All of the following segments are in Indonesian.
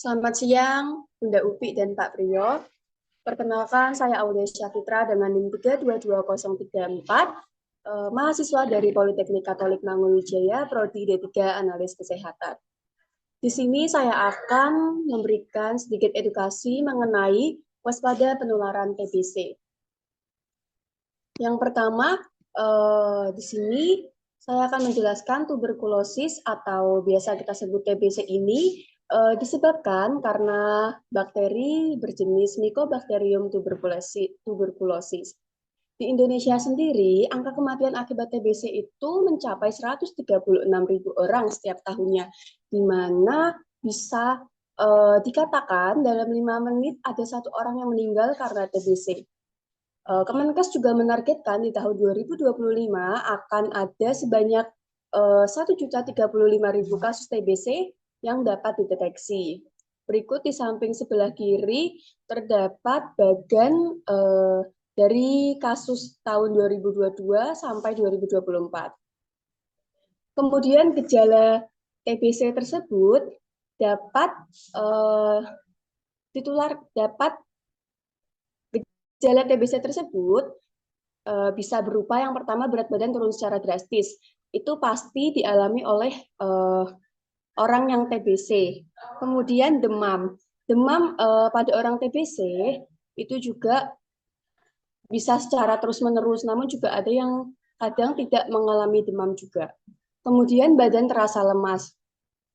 Selamat siang, Bunda Upi dan Pak Priyo. Perkenalkan, saya Aulia Fitra dengan NIM 322034, mahasiswa dari Politeknik Katolik Mangunwijaya, Prodi D3 Analis Kesehatan. Di sini saya akan memberikan sedikit edukasi mengenai waspada penularan TBC. Yang pertama, di sini saya akan menjelaskan tuberkulosis atau biasa kita sebut TBC ini disebabkan karena bakteri berjenis Mycobacterium tuberculosis. Di Indonesia sendiri, angka kematian akibat TBC itu mencapai 136.000 orang setiap tahunnya, di mana bisa dikatakan dalam 5 menit ada satu orang yang meninggal karena TBC. Kemenkes juga menargetkan di tahun 2025 akan ada sebanyak 1.035.000 kasus TBC yang dapat dideteksi. Berikut di samping sebelah kiri terdapat bagan dari kasus tahun 2022 sampai 2024. Kemudian gejala TBC tersebut dapat dapat gejala TBC tersebut bisa berupa yang pertama berat badan turun secara drastis. Itu pasti dialami oleh orang yang TBC. Kemudian demam. Demam pada orang TBC itu juga bisa secara terus-menerus, namun juga ada yang kadang tidak mengalami demam juga. Kemudian badan terasa lemas.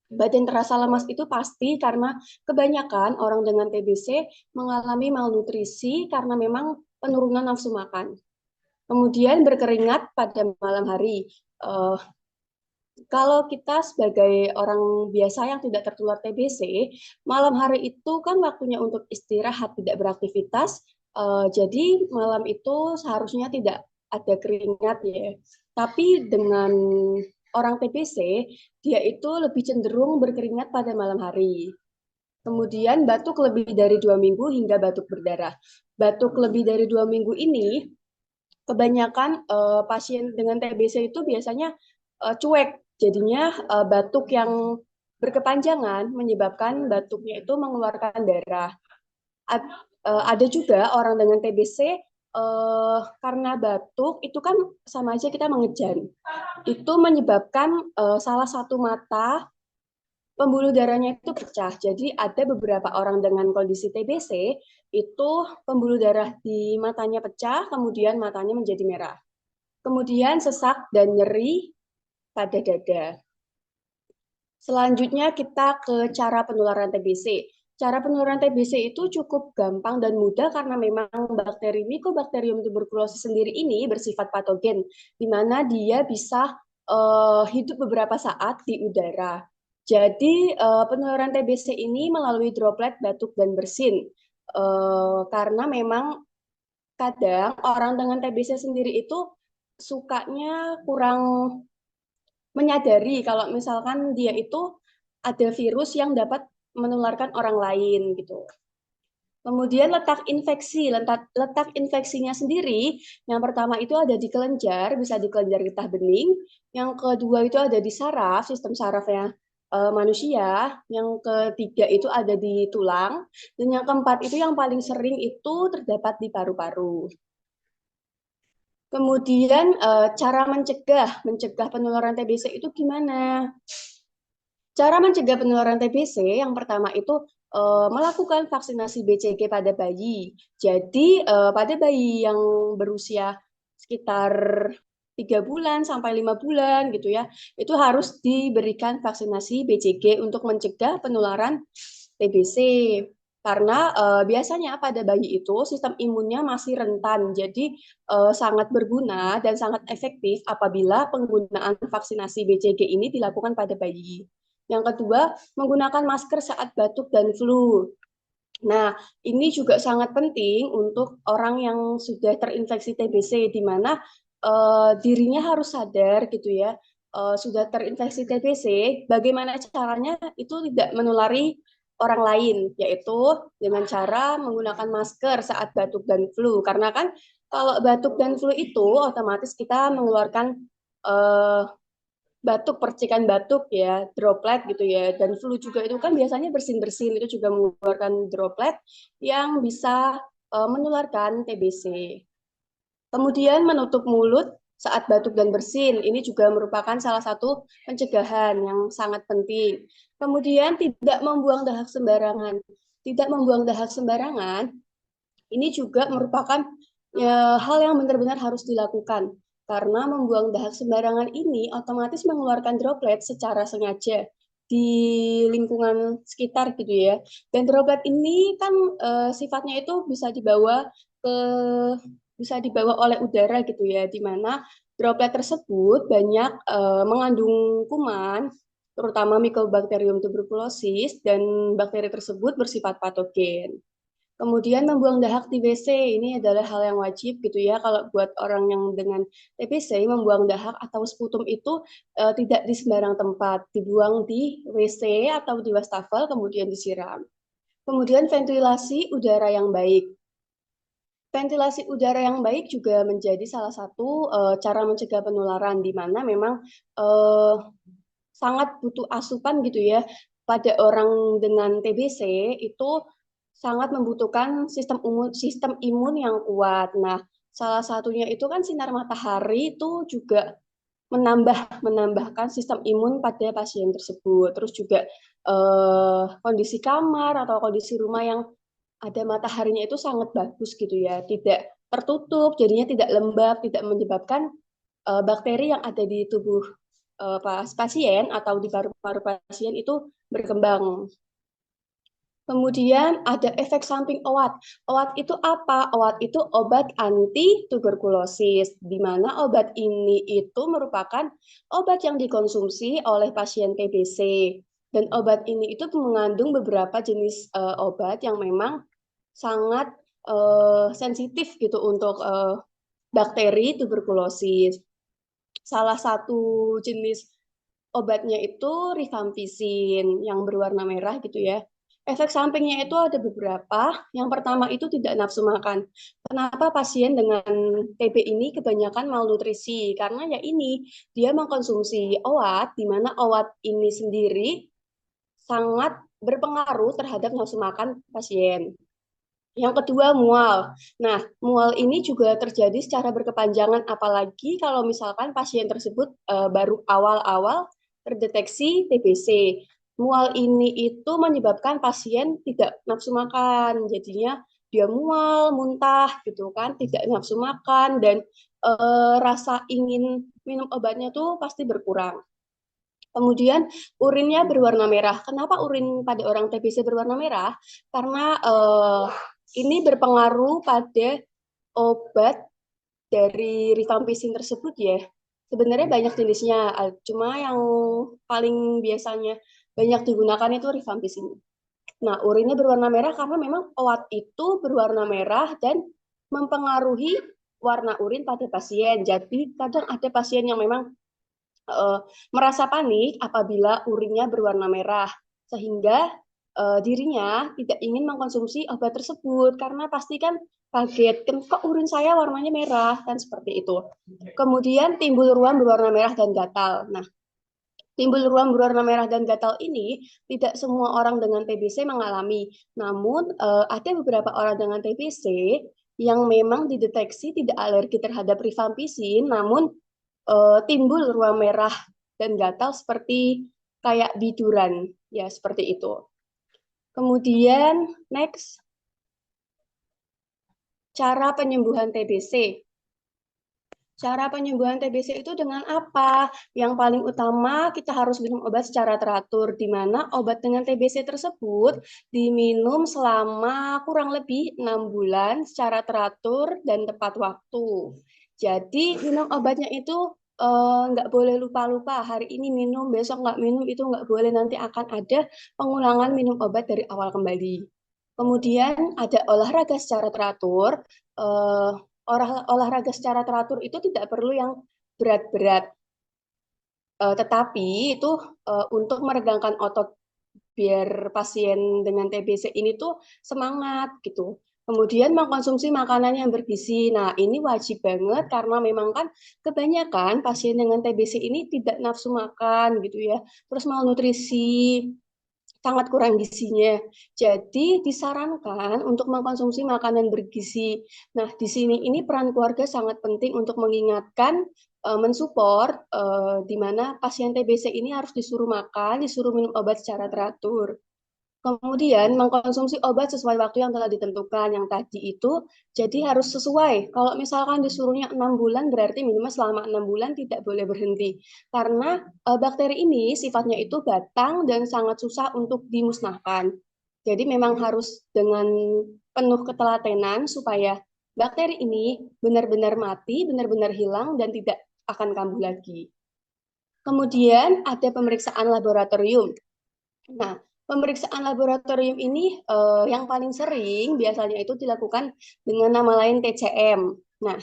Badan terasa lemas itu pasti karena kebanyakan orang dengan TBC mengalami malnutrisi karena memang penurunan nafsu makan. Kemudian berkeringat pada malam hari. Kalau kita sebagai orang biasa yang tidak tertular TBC, malam hari itu kan waktunya untuk istirahat, tidak beraktivitas. Jadi malam itu seharusnya tidak ada keringat ya. Tapi dengan orang TBC, dia itu lebih cenderung berkeringat pada malam hari. Kemudian batuk lebih dari 2 minggu hingga batuk berdarah. Batuk lebih dari 2 minggu ini kebanyakan pasien dengan TBC itu biasanya cuek, jadinya batuk yang berkepanjangan menyebabkan batuknya itu mengeluarkan darah. Ada juga orang dengan TBC karena batuk itu kan sama aja kita mengejan. Itu menyebabkan salah satu mata pembuluh darahnya itu pecah. Jadi ada beberapa orang dengan kondisi TBC itu pembuluh darah di matanya pecah, kemudian matanya menjadi merah. Kemudian sesak dan nyeri pada dada. Selanjutnya kita ke cara penularan TBC. Cara penularan TBC itu cukup gampang dan mudah karena memang bakteri Mycobacterium tuberculosis sendiri ini bersifat patogen, di mana dia bisa hidup beberapa saat di udara. Jadi penularan TBC ini melalui droplet batuk dan bersin. Karena memang kadang orang dengan TBC sendiri itu sukanya kurang menyadari kalau misalkan dia itu ada virus yang dapat menularkan orang lain gitu. Kemudian letak infeksinya sendiri, yang pertama itu ada di kelenjar, bisa di kelenjar getah bening. Yang kedua itu ada di saraf, sistem sarafnya manusia. Yang ketiga itu ada di tulang. Dan yang keempat itu yang paling sering itu terdapat di paru-paru. Kemudian cara mencegah penularan TBC itu gimana? Cara mencegah penularan TBC yang pertama itu melakukan vaksinasi BCG pada bayi. Jadi pada bayi yang berusia sekitar 3 bulan sampai 5 bulan gitu ya, itu harus diberikan vaksinasi BCG untuk mencegah penularan TBC. Karena biasanya pada bayi itu sistem imunnya masih rentan, jadi sangat berguna dan sangat efektif apabila penggunaan vaksinasi BCG ini dilakukan pada bayi. Yang kedua, menggunakan masker saat batuk dan flu. Nah, ini juga sangat penting untuk orang yang sudah terinfeksi TBC, di mana dirinya harus sadar gitu ya, sudah terinfeksi TBC, bagaimana caranya itu tidak menulari orang lain, yaitu dengan cara menggunakan masker saat batuk dan flu. Karena kan kalau batuk dan flu itu otomatis kita mengeluarkan batuk, percikan batuk ya, droplet gitu ya, dan flu juga itu kan biasanya bersin-bersin itu juga mengeluarkan droplet yang bisa menularkan TBC. Kemudian menutup mulut saat batuk dan bersin, ini juga merupakan salah satu pencegahan yang sangat penting. Kemudian tidak membuang dahak sembarangan. Tidak membuang dahak sembarangan, ini juga merupakan hal yang benar-benar harus dilakukan. Karena membuang dahak sembarangan ini otomatis mengeluarkan droplet secara sengaja di lingkungan sekitar gitu ya. Dan droplet ini kan sifatnya itu ke bisa dibawa oleh udara gitu ya, di mana droplet tersebut banyak mengandung kuman, terutama Mycobacterium tuberculosis, dan bakteri tersebut bersifat patogen. Kemudian membuang dahak di WC ini adalah hal yang wajib gitu ya. Kalau buat orang yang dengan TBC, membuang dahak atau sputum itu tidak di sembarang tempat, dibuang di WC atau di wastafel kemudian disiram. Kemudian ventilasi udara yang baik. Ventilasi udara yang baik juga menjadi salah satu cara mencegah penularan, di mana memang uh, sangat butuh asupan gitu ya. Pada orang dengan TBC itu sangat membutuhkan sistem imun yang kuat. Nah, salah satunya itu kan sinar matahari itu juga menambahkan sistem imun pada pasien tersebut. Terus juga kondisi kamar atau kondisi rumah yang ada mataharinya itu sangat bagus gitu ya, tidak tertutup, jadinya tidak lembab, tidak menyebabkan bakteri yang ada di tubuh pasien atau di paru-paru pasien itu berkembang. Kemudian ada efek samping OAT. OAT itu apa? OAT itu obat anti tuberkulosis, di mana obat ini itu merupakan obat yang dikonsumsi oleh pasien TBC. Dan obat ini itu mengandung beberapa jenis obat yang memang sangat sensitif gitu untuk bakteri tuberkulosis. Salah satu jenis obatnya itu rifampicin yang berwarna merah gitu ya. Efek sampingnya itu ada beberapa. Yang pertama itu tidak nafsu makan. Kenapa pasien dengan TB ini kebanyakan malnutrisi? Karena ya ini, dia mengkonsumsi obat, di mana obat ini sendiri sangat berpengaruh terhadap nafsu makan pasien. Yang kedua, mual. Nah, mual ini juga terjadi secara berkepanjangan, apalagi kalau misalkan pasien tersebut baru awal-awal terdeteksi TBC. Mual ini itu menyebabkan pasien tidak nafsu makan, jadinya dia mual, muntah gitu kan, tidak nafsu makan, dan rasa ingin minum obatnya tuh pasti berkurang. Kemudian urinnya berwarna merah. Kenapa urin pada orang TBC berwarna merah? Karena ini berpengaruh pada obat dari rifampicin tersebut ya. Sebenarnya banyak jenisnya, cuma yang paling biasanya banyak digunakan itu rifampicin. Nah, urinnya berwarna merah karena memang obat itu berwarna merah dan mempengaruhi warna urin pada pasien. Jadi kadang ada pasien yang memang uh, merasa panik apabila urinnya berwarna merah, sehingga dirinya tidak ingin mengkonsumsi obat tersebut karena pasti kan kaget, kok urin saya warnanya merah, kan seperti itu. Kemudian timbul ruam berwarna merah dan gatal. Nah, timbul ruam berwarna merah dan gatal ini tidak semua orang dengan TBC mengalami, namun ada beberapa orang dengan TBC yang memang dideteksi tidak alergi terhadap rifampicin, namun timbul ruam merah dan gatal seperti kayak biduran, ya seperti itu. Kemudian next, cara penyembuhan TBC. Cara penyembuhan TBC itu dengan apa? Yang paling utama kita harus minum obat secara teratur, di mana obat dengan TBC tersebut diminum selama kurang lebih 6 bulan secara teratur dan tepat waktu. Jadi minum obatnya itu nggak boleh lupa-lupa, hari ini minum, besok nggak minum, itu nggak boleh, nanti akan ada pengulangan minum obat dari awal kembali. Kemudian ada olahraga secara teratur. Eh, Olahraga secara teratur itu tidak perlu yang berat-berat, tetapi itu untuk meregangkan otot biar pasien dengan TBC ini tuh semangat gitu. Kemudian mengkonsumsi makanan yang bergizi. Nah, ini wajib banget karena memang kan kebanyakan pasien dengan TBC ini tidak nafsu makan gitu ya. Terus malnutrisi, sangat kurang gizinya. Jadi disarankan untuk mengkonsumsi makanan bergizi. Nah, di sini ini peran keluarga sangat penting untuk mengingatkan, mensupport, di mana pasien TBC ini harus disuruh makan, disuruh minum obat secara teratur. Kemudian mengkonsumsi obat sesuai waktu yang telah ditentukan yang tadi itu, jadi harus sesuai. Kalau misalkan disuruhnya 6 bulan, berarti minimal selama 6 bulan tidak boleh berhenti. Karena bakteri ini sifatnya itu batang dan sangat susah untuk dimusnahkan. Jadi memang harus dengan penuh ketelatenan supaya bakteri ini benar-benar mati, benar-benar hilang dan tidak akan kambuh lagi. Kemudian ada pemeriksaan laboratorium. Nah, pemeriksaan laboratorium ini yang paling sering biasanya itu dilakukan dengan nama lain TCM. Nah,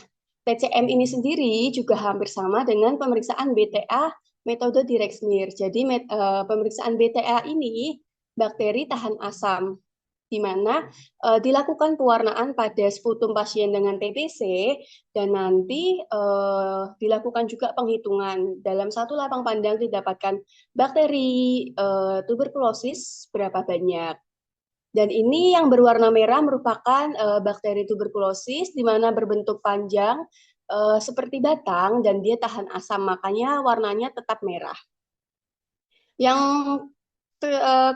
TCM ini sendiri juga hampir sama dengan pemeriksaan BTA metode Direct-Smear. Jadi pemeriksaan BTA ini bakteri tahan asam di mana dilakukan pewarnaan pada sputum pasien dengan TBC dan nanti dilakukan juga penghitungan dalam satu lapang pandang didapatkan bakteri tuberkulosis berapa banyak. Dan ini yang berwarna merah merupakan bakteri tuberkulosis di mana berbentuk panjang seperti batang dan dia tahan asam makanya warnanya tetap merah. Yang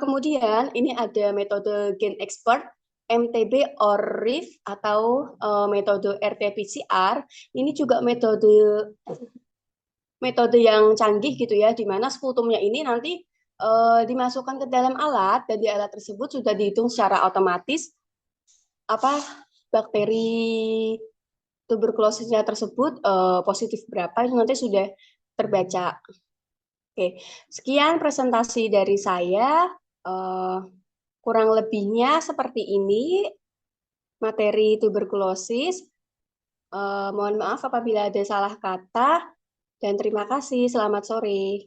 kemudian ini ada metode Gen Expert, MTB or RIF atau metode RT-PCR. Ini juga metode yang canggih gitu ya, di mana sputumnya ini nanti dimasukkan ke dalam alat dan di alat tersebut sudah dihitung secara otomatis apa bakteri tuberkulosisnya tersebut positif berapa itu nanti sudah terbaca. Oke, sekian presentasi dari saya. Eh, Kurang lebihnya seperti ini materi tuberkulosis. Mohon maaf apabila ada salah kata dan terima kasih. Selamat sore.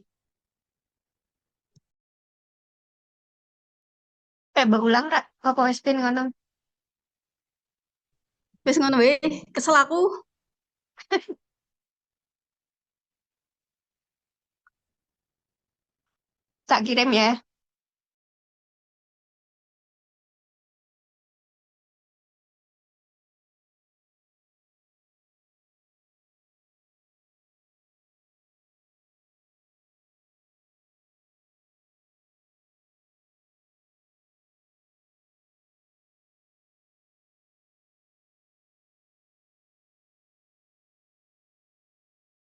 Berulang Ra, apa wis pin ngono? Wis ngono wae, kesel aku. Tak kirim ya.